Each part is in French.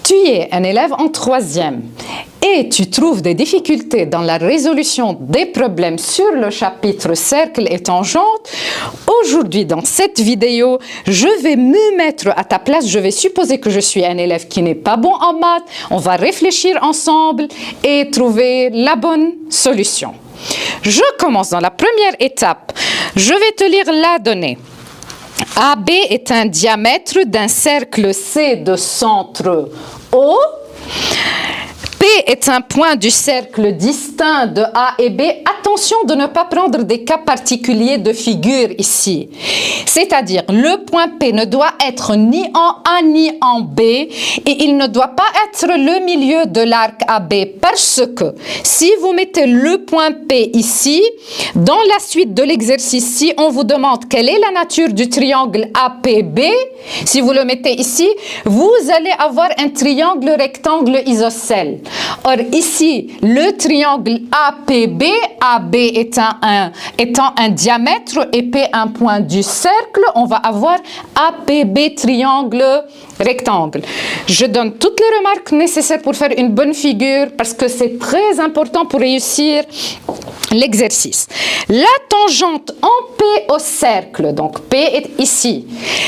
Tu es un élève en troisième et tu trouves des difficultés dans la résolution des problèmes sur le chapitre cercle et tangente. Aujourd'hui, dans cette vidéo, je vais me mettre à ta place. Je vais supposer que je suis un élève qui n'est pas bon en maths. On va réfléchir ensemble et trouver la bonne solution. Je commence dans la première étape. Je vais te lire la donnée. AB est un diamètre d'un cercle C de centre O. P est un point du cercle distinct de A et B. Attention de ne pas prendre des cas particuliers de figure ici. C'est-à-dire, le point P ne doit être ni en A ni en B et il ne doit pas être le milieu de l'arc AB parce que si vous mettez le point P ici, dans la suite de l'exercice, si on vous demande quelle est la nature du triangle APB, si vous le mettez ici, vous allez avoir un triangle rectangle isocèle. Or ici, le triangle APB, AB étant un diamètre et P un point du cercle, on va avoir APB triangle rectangle. Je donne toutes les remarques nécessaires pour faire une bonne figure parce que c'est très important pour réussir l'exercice. La tangente en P au cercle, donc P est ici.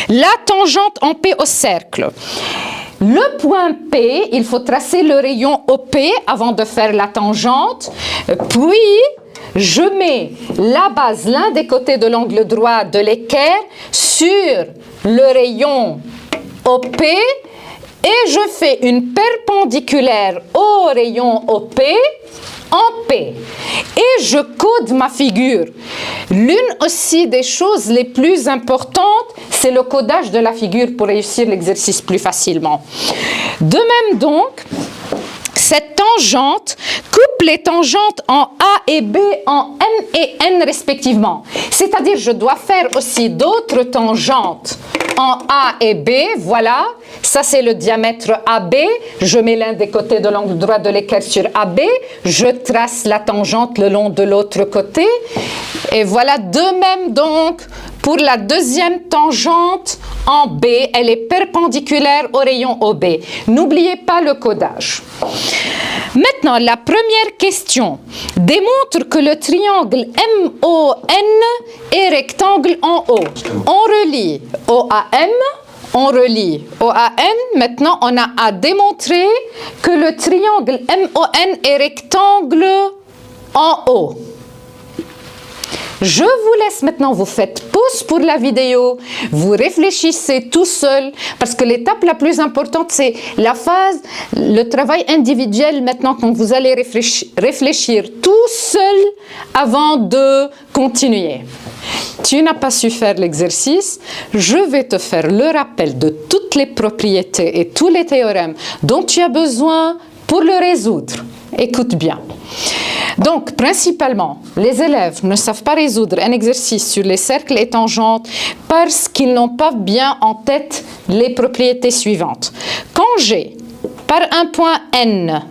La tangente en P au cercle. Le point P, il faut tracer le rayon OP avant de faire la tangente, puis je mets la base, l'un des côtés de l'angle droit de l'équerre sur le rayon OP et je fais une perpendiculaire au rayon OP en P. Et je code ma figure. L'une aussi des choses les plus importantes, c'est le codage de la figure pour réussir l'exercice plus facilement. De même donc, cette tangente coupe les tangentes en A et B en M et N respectivement. C'est-à-dire, je dois faire aussi d'autres tangentes en A et B, voilà, ça c'est le diamètre AB, je mets l'un des côtés de l'angle droit de l'équerre sur AB, je trace la tangente le long de l'autre côté, et voilà, de même donc, pour la deuxième tangente en B, elle est perpendiculaire au rayon OB. N'oubliez pas le codage. Maintenant, la première question démontre que le triangle MON est rectangle en haut. On relie OAM, on relie OAN. Maintenant, on a à démontrer que le triangle MON est rectangle en haut. Je vous laisse maintenant, vous faites pause pour la vidéo, vous réfléchissez tout seul, parce que l'étape la plus importante, c'est la phase, le travail individuel maintenant, quand vous allez réfléchir tout seul avant de continuer. Tu n'as pas su faire l'exercice, je vais te faire le rappel de toutes les propriétés et tous les théorèmes dont tu as besoin pour le résoudre. Écoute bien. Donc, principalement, les élèves ne savent pas résoudre un exercice sur les cercles et tangentes parce qu'ils n'ont pas bien en tête les propriétés suivantes. Quand j'ai, par un point N,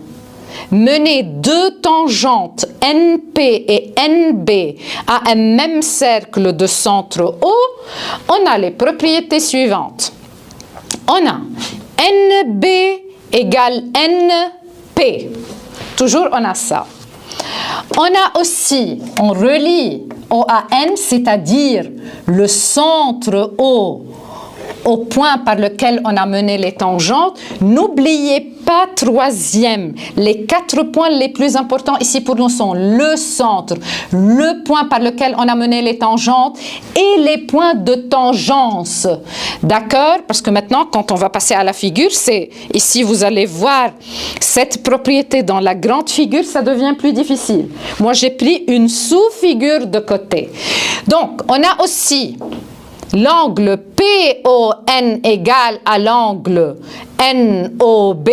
mené deux tangentes NP et NB à un même cercle de centre O, on a les propriétés suivantes. On a NB égale NP. Toujours, on a ça. On a aussi, on relie OAN, c'est-à-dire le centre O au point par lequel on a mené les tangentes. N'oubliez pas, troisième, les 4 points les plus importants ici pour nous sont le centre, le point par lequel on a mené les tangentes et les points de tangence. D'accord? Parce que maintenant, quand on va passer à la figure, c'est ici, vous allez voir cette propriété dans la grande figure, ça devient plus difficile. Moi, j'ai pris une sous-figure de côté. Donc, on a aussi l'angle PON égale à l'angle NOB.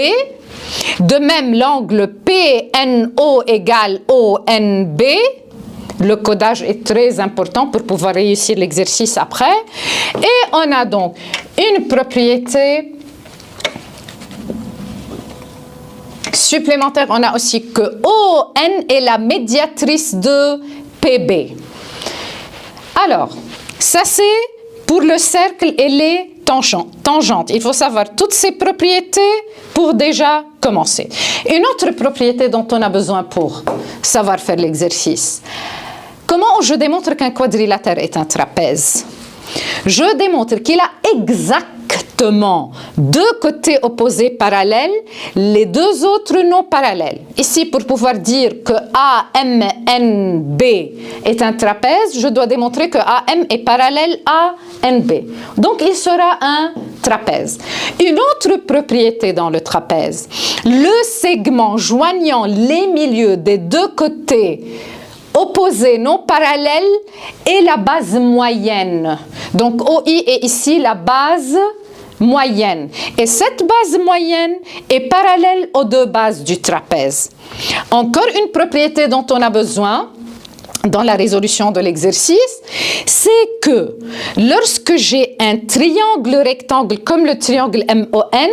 De même, l'angle PNO égale ONB. Le codage est très important pour pouvoir réussir l'exercice après. Et on a donc une propriété supplémentaire. On a aussi que ON est la médiatrice de PB. Alors, ça c'est pour le cercle et les tangente. Il faut savoir toutes ces propriétés pour déjà commencer. Une autre propriété dont on a besoin pour savoir faire l'exercice. Comment je démontre qu'un quadrilatère est un trapèze? Je démontre qu'il a exactement deux côtés opposés parallèles, les deux autres non parallèles. Ici, pour pouvoir dire que AMNB est un trapèze, je dois démontrer que AM est parallèle à NB. Donc, il sera un trapèze. Une autre propriété dans le trapèze, le segment joignant les milieux des deux côtés opposés non parallèles est la base moyenne. Donc OI est ici la base moyenne. Et cette base moyenne est parallèle aux deux bases du trapèze. Encore une propriété dont on a besoin dans la résolution de l'exercice, c'est que lorsque j'ai un triangle rectangle comme le triangle MON,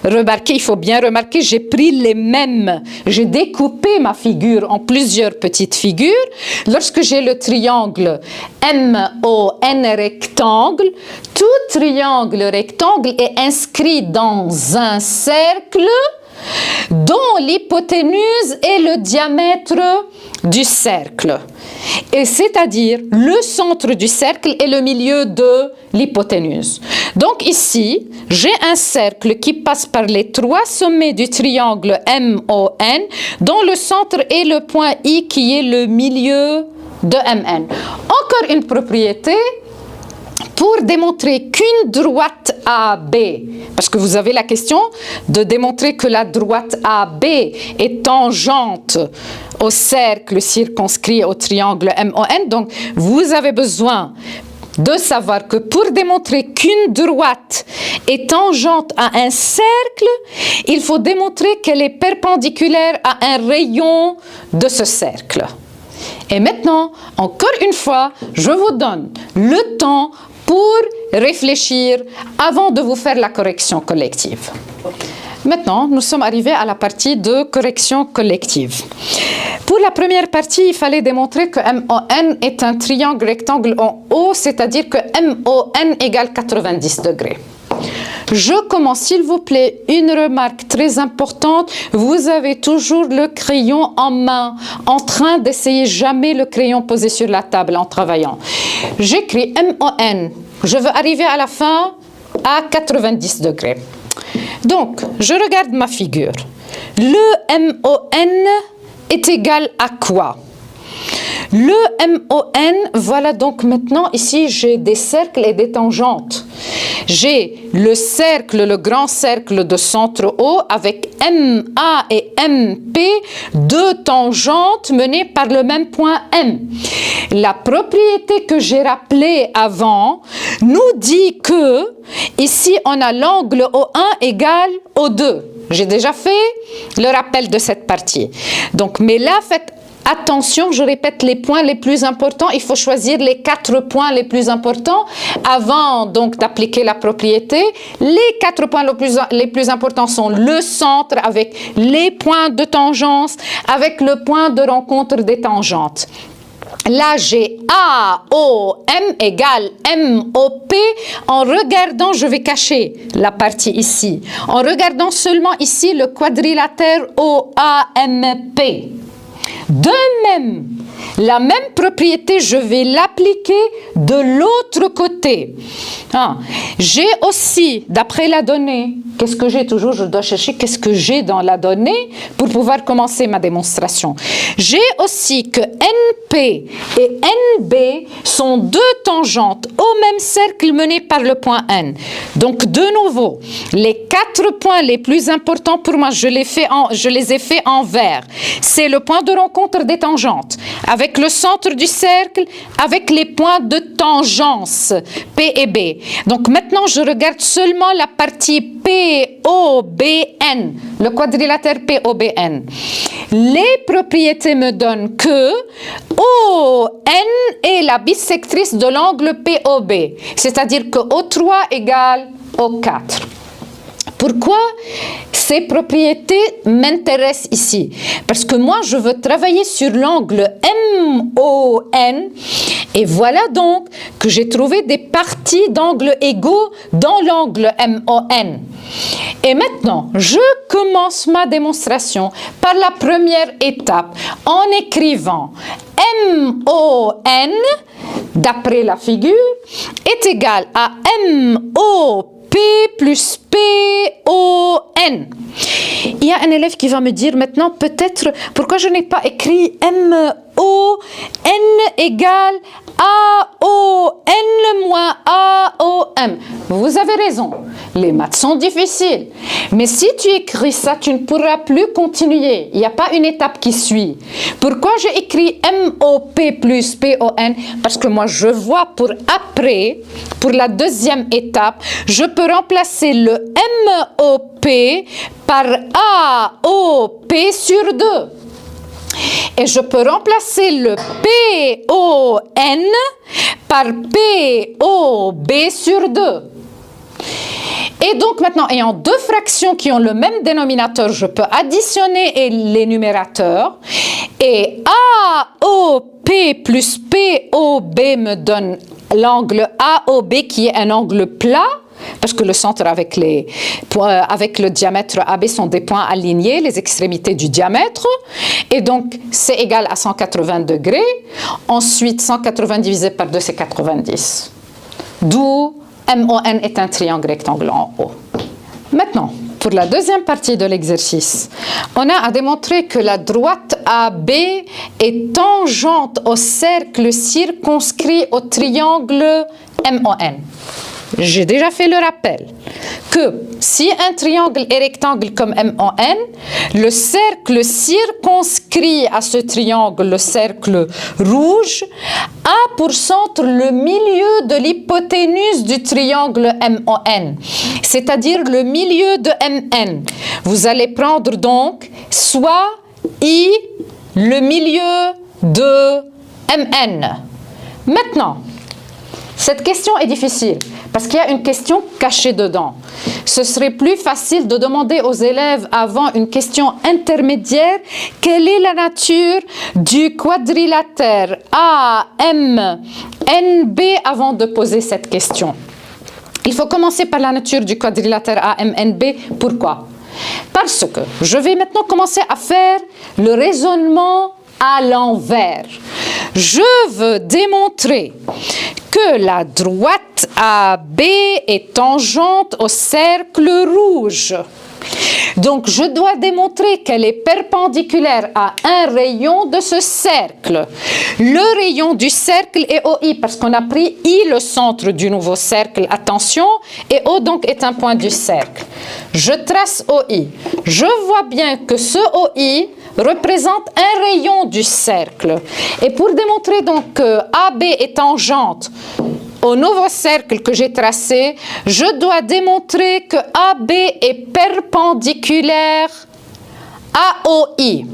remarquez, il faut bien remarquer, j'ai pris les mêmes, j'ai découpé ma figure en plusieurs petites figures. Lorsque j'ai le triangle MON rectangle, tout triangle rectangle est inscrit dans un cercle dont l'hypoténuse est le diamètre du cercle. Et c'est-à-dire le centre du cercle est le milieu de l'hypoténuse. Donc ici, j'ai un cercle qui passe par les trois sommets du triangle MON, dont le centre est le point I qui est le milieu de MN. Encore une propriété, pour démontrer qu'une droite AB, parce que vous avez la question de démontrer que la droite AB est tangente au cercle circonscrit au triangle MON, donc vous avez besoin de savoir que pour démontrer qu'une droite est tangente à un cercle, il faut démontrer qu'elle est perpendiculaire à un rayon de ce cercle. Et maintenant, encore une fois, je vous donne le temps pour réfléchir avant de vous faire la correction collective. Maintenant, nous sommes arrivés à la partie de correction collective. Pour la première partie, il fallait démontrer que MON est un triangle rectangle en haut, c'est-à-dire que MON égale 90 degrés. Je commence, s'il vous plaît, une remarque très importante. Vous avez toujours le crayon en main, en train d'essayer jamais le crayon posé sur la table en travaillant. J'écris MON. Je veux arriver à la fin à 90 degrés. Donc, je regarde ma figure. Le MON est égal à quoi? Le MON, voilà donc maintenant, ici j'ai des cercles et des tangentes. J'ai le cercle, le grand cercle de centre O avec MA et MP, deux tangentes menées par le même point M. La propriété que j'ai rappelée avant nous dit que ici on a l'angle O1 égal O2. J'ai déjà fait le rappel de cette partie. Donc, mais là, faites attention, je répète les points les plus importants. Il faut choisir les 4 points les plus importants avant donc d'appliquer la propriété. Les 4 points les plus importants sont le centre avec les points de tangence, avec le point de rencontre des tangentes. Là, j'ai AOM égale MOP. En regardant, je vais cacher la partie ici. En regardant seulement ici le quadrilatère OAMP. De même, la même propriété, je vais l'appliquer de l'autre côté. J'ai aussi, d'après la donnée, qu'est-ce que j'ai toujours? Je dois chercher qu'est-ce que j'ai dans la donnée pour pouvoir commencer ma démonstration. J'ai aussi que NP et NB sont deux tangentes au même cercle mené par le point N. Donc, de nouveau, les 4 points les plus importants pour moi, je les ai faits en vert. C'est le point de rencontre des tangentes, avec le centre du cercle, avec les points de tangence, P et B. Donc maintenant, je regarde seulement la partie POBN, le quadrilatère POBN. Les propriétés me donnent que ON est la bisectrice de l'angle POB, c'est-à-dire que O3 égale O4. Pourquoi ces propriétés m'intéressent ici? Parce que moi, je veux travailler sur l'angle MON Et voilà donc que j'ai trouvé des parties d'angles égaux dans l'angle MON. Et maintenant, je commence ma démonstration par la première étape en écrivant MON, d'après la figure, est égal à MOP plus PON. Il y a un élève qui va me dire maintenant peut-être pourquoi je n'ai pas écrit MON égale AON moins AOM. Vous avez raison, les maths sont difficiles. Mais si tu écris ça, tu ne pourras plus continuer. Il n'y a pas une étape qui suit. Pourquoi j'ai écrit MOP plus PON? Parce que moi, je vois pour après, pour la deuxième étape, je peux remplacer le MOP par AOP sur 2. Et je peux remplacer le PON par POB sur 2. Et donc maintenant, ayant deux fractions qui ont le même dénominateur, je peux additionner les numérateurs. Et AOP plus POB me donne l'angle AOB qui est un angle plat, parce que le centre avec le diamètre AB sont des points alignés, les extrémités du diamètre. Et donc, c'est égal à 180 degrés. Ensuite, 180 divisé par 2, c'est 90. D'où MON est un triangle rectangle en haut. Maintenant, pour la deuxième partie de l'exercice, on a à démontrer que la droite AB est tangente au cercle circonscrit au triangle MON. J'ai déjà fait le rappel que si un triangle est rectangle comme MON, le cercle circonscrit à ce triangle, le cercle rouge, a pour centre le milieu de l'hypoténuse du triangle MON, c'est-à-dire le milieu de MN. Vous allez prendre donc soit I, le milieu de MN. Maintenant, cette question est difficile parce qu'il y a une question cachée dedans. Ce serait plus facile de demander aux élèves avant une question intermédiaire quelle est la nature du quadrilatère AMNB avant de poser cette question. Il faut commencer par la nature du quadrilatère AMNB. Pourquoi? Parce que je vais maintenant commencer à faire le raisonnement à l'envers. Je veux démontrer que la droite AB est tangente au cercle rouge. Donc, je dois démontrer qu'elle est perpendiculaire à un rayon de ce cercle. Le rayon du cercle est OI, parce qu'on a pris I, le centre du nouveau cercle, attention, et O donc est un point du cercle. Je trace OI. Je vois bien que ce OI représente un rayon du cercle. Et pour démontrer donc que AB est tangente au nouveau cercle que j'ai tracé, je dois démontrer que AB est perpendiculaire à OI.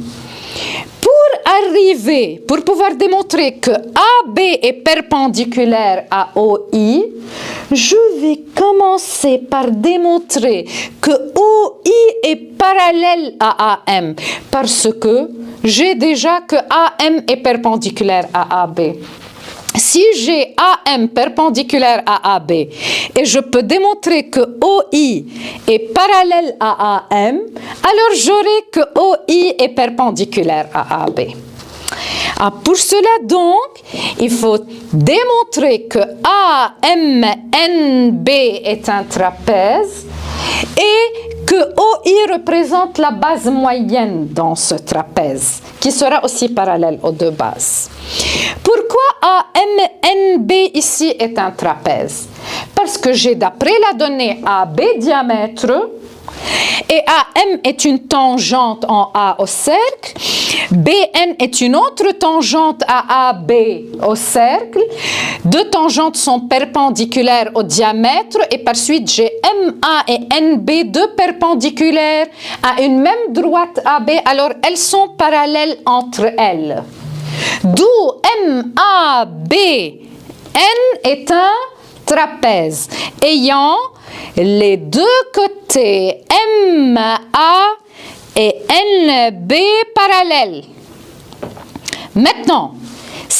Pour pouvoir démontrer que AB est perpendiculaire à OI, je vais commencer par démontrer que OI est parallèle à AM, parce que j'ai déjà que AM est perpendiculaire à AB. Si j'ai AM perpendiculaire à AB et je peux démontrer que OI est parallèle à AM, alors j'aurai que OI est perpendiculaire à AB. Pour cela donc, il faut démontrer que AMNB est un trapèze et que OI représente la base moyenne dans ce trapèze, qui sera aussi parallèle aux deux bases. Pourquoi AMNB ici est un trapèze? Parce que j'ai d'après la donnée AB diamètre, et AM est une tangente en A au cercle, BN est une autre tangente à AB au cercle, deux tangentes sont perpendiculaires au diamètre et par suite j'ai MA et NB, deux perpendiculaires à une même droite AB, alors elles sont parallèles entre elles. D'où MABN est un trapèze ayant les deux côtés MA et NB parallèles. Maintenant,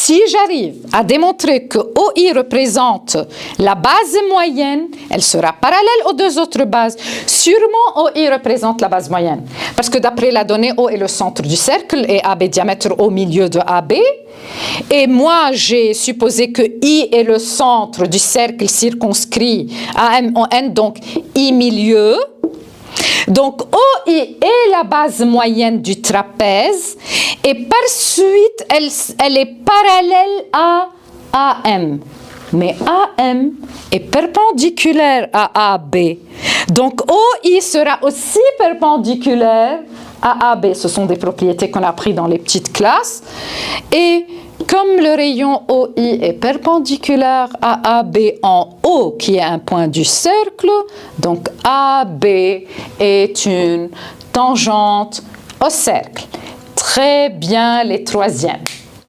si j'arrive à démontrer que OI représente la base moyenne, elle sera parallèle aux deux autres bases. Sûrement, OI représente la base moyenne. Parce que d'après la donnée, O est le centre du cercle et AB diamètre au milieu de AB. Et moi, j'ai supposé que I est le centre du cercle circonscrit AM en N, donc I milieu. Donc, OI est la base moyenne du trapèze et par suite, elle est parallèle à AM. Mais AM est perpendiculaire à AB. Donc, OI sera aussi perpendiculaire à AB. Ce sont des propriétés qu'on a apprises dans les petites classes. Et comme le rayon OI est perpendiculaire à AB en haut, qui est un point du cercle, donc AB est une tangente au cercle. Très bien, les troisièmes.